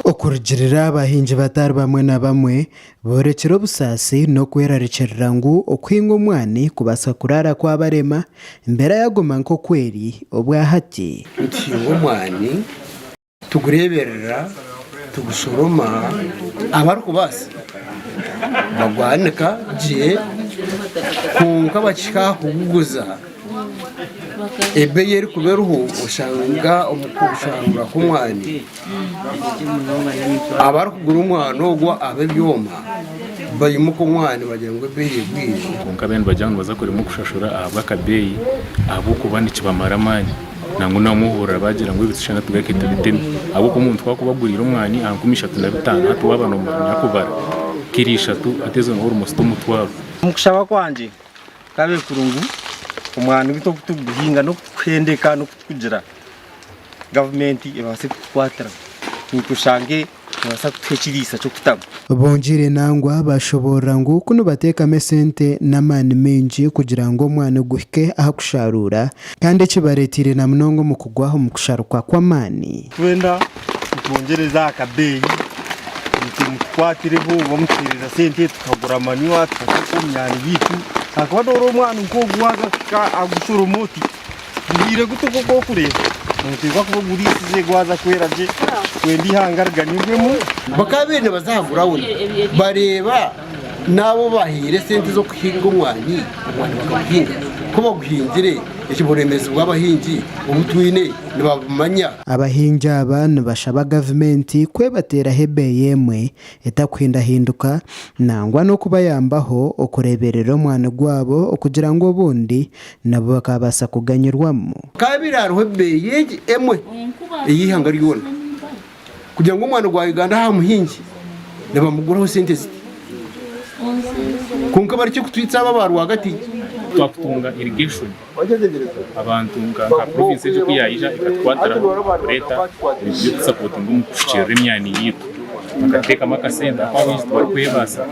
okurugirira abahingi batari bamwe na bamwe borekera obusasi n'okwerarekerera ngu okwinga omwani kubasa kurara kwabarema imbere yagoma nk'okweri obwahati ntinga omwani tugureberera tugusoroma abari kubasa bagwanika gye kunka bakikahuguza ebeyi eri kuberuho oshanga omukushanga k'omwani abari kugura omwani ogwo abebyoma bayimuka omwani bagira ngu ebeyi egwire konka bene bagira ngu baza kurema okushashura ahabwa akabeyi ahabw'okuba nikibamara amaani nangu namuhurira bagira ngu ebitushana tugake tubiteme ahabw'okuba omuntu twakubagurira omwani aha 35 hati waba nyakubara kiri 3 atezo ngu orumusito omutwaro omukushaba kwanje kabe kurungu omwani bito kutuguhinga no kwendeka no kutugira gavumenti ebase kukwatira nitushange basa kutekirisa cyo kutaba bongire nangwa bashobora ngu kuno batekame sente n'amani menji kugira ngo omwani guhike aha kusharura kandi kibaretire na mnongo mu kugwaho mu kusharuka kw'amani twenda twongereza akabeyi mukwatire bo bamutirira sente tukagura amaniwa tukumyana bitu akaba doro omwani uko gwaga agushura umuti ngire gutuko ko kureba ntiba kuba gurisize gwaza kweraje twendi hangarganirwemo bakabene bazahagura wona bareba nabo bahire sente zo kuhinga omwani bakahinga ko baguhingire ikiboremezi bw'abahingi umutwine nibamanya abahingi aba nibashaba gavumenti kwebatera ebeeyi emwe etakuhindahinduka nangwa n'okubayambaho okureberera omwani gwabo okugira ngu obundi nabo bakabasa kuganyirwamu kabiri hariho ebeeyi emwe eyihanga ryona kugira ngo omwani gwa Uganda aha muhingi nibamuguraho sente ziti kunka bari cyo kutwitsa aba rwagati twakutunga irrigation abantu nka province yo kuyayija ikatwatara leta yo kusapotinga mu kushira imyani yitu bakateka makasenda kwabizi twakwebasa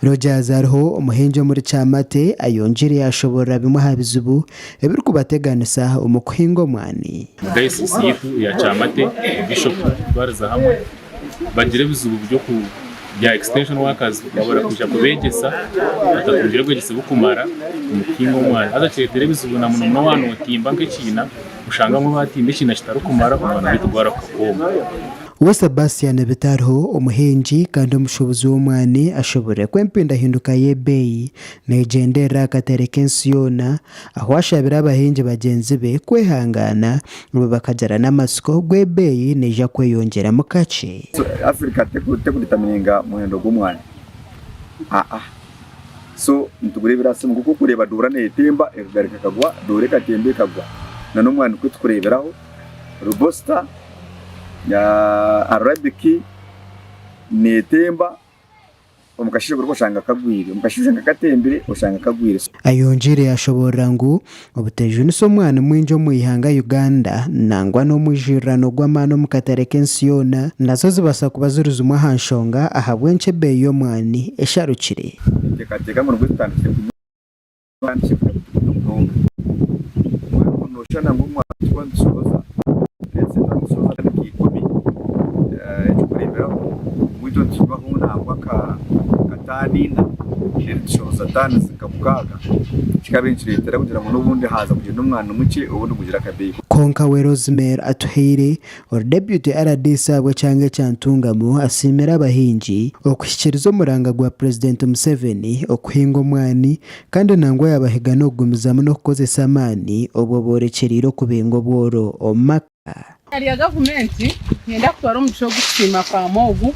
Rogers ariho umuhingi muri Kyamate ayongere yashobora bimuha bizubu ebiri kubateganisa umukuhinga omwani diocese yitu ya Kyamate bishop baraza hamwe bagire bizubu byo ku ya extension workers babora kuja kubegesa atakungire kwegesa bukumara umukingo omwani azacetere bizubu na muno wano otimba nk'ekina ushanga mu batimba ekina kitarukumara umwana bitugwara kukoma we Sebastian Bitariho umuhingi kandi omushobozi w'omwani ashobora kwempinda hinduka y'ebeeyi negendera akatere k'ensi yona aho ashabira abahingi bagenzi be kwehangana ngo bakagera n'amasiko gw'ebeeyi neja kweyongera mu kace Africa tekuditamininga muhendo gw'omwani so ntugurebera simu kuko kureba dura netemba egarika kagwa dore katembe kagwa nano omwani kwitukureberaho robusta ya arabiki netemba omukashije guriko shanga kagwire omukashije ngakatembere oshanga kagwire ayongere ashobora ngu obuteje niso mwana mwinjo muyihanga Uganda nangwa no mujirano gw'amano mukatare k'ensi yona nazo zibasa kubazuruza umwahanshonga ahabwenche beeyi y'omwani esharukire tekateka mu rwitandike kwandike kutunga no shana ngo mwana twandusoza ndetse n'amusoza n'ikikomi ekurebera muito tibaho nangwa katanina n'ishoza tana zikabukaga kikabenchiretera kugira ngo n'ubundi haza kugenda umwana umuke ubundi kugira akabeyi konka we Rosemary atuhire or deputy RDC abwe cyange cyantungamo asimera abahingi okushyikiriza umuranga gwa president Museveni okuhinga omwani kandi nangwa yabahiga no kugumizamo no kukozesa amani obwo borekeriro kubengo bworo omaka ya gavumenti yenda kutwara umuco gusima kwa mogu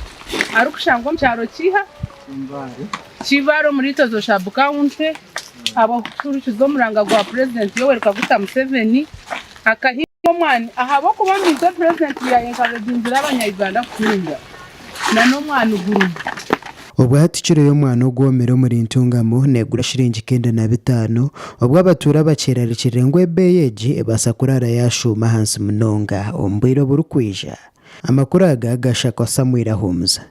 ari kushangwa mcyaro kiha kivaro muri tozo shabu county abo kuruchizo muranga gwa president Yoweri Kaguta Museveni akahinga omwani ahabo kubamiza president ya encourage inzira abanya-Uganda kuhinga nano mwana uguru ubwo hatikiro y'omwana ogwomera muri ntungamo negura shiringi 95 ubwo abatura bacerarikire ngo ebeeyi egi ebasa kurara yashuma hansi munonga ombwiro burukwija amakuru aga gashaka Samuel Ahumza.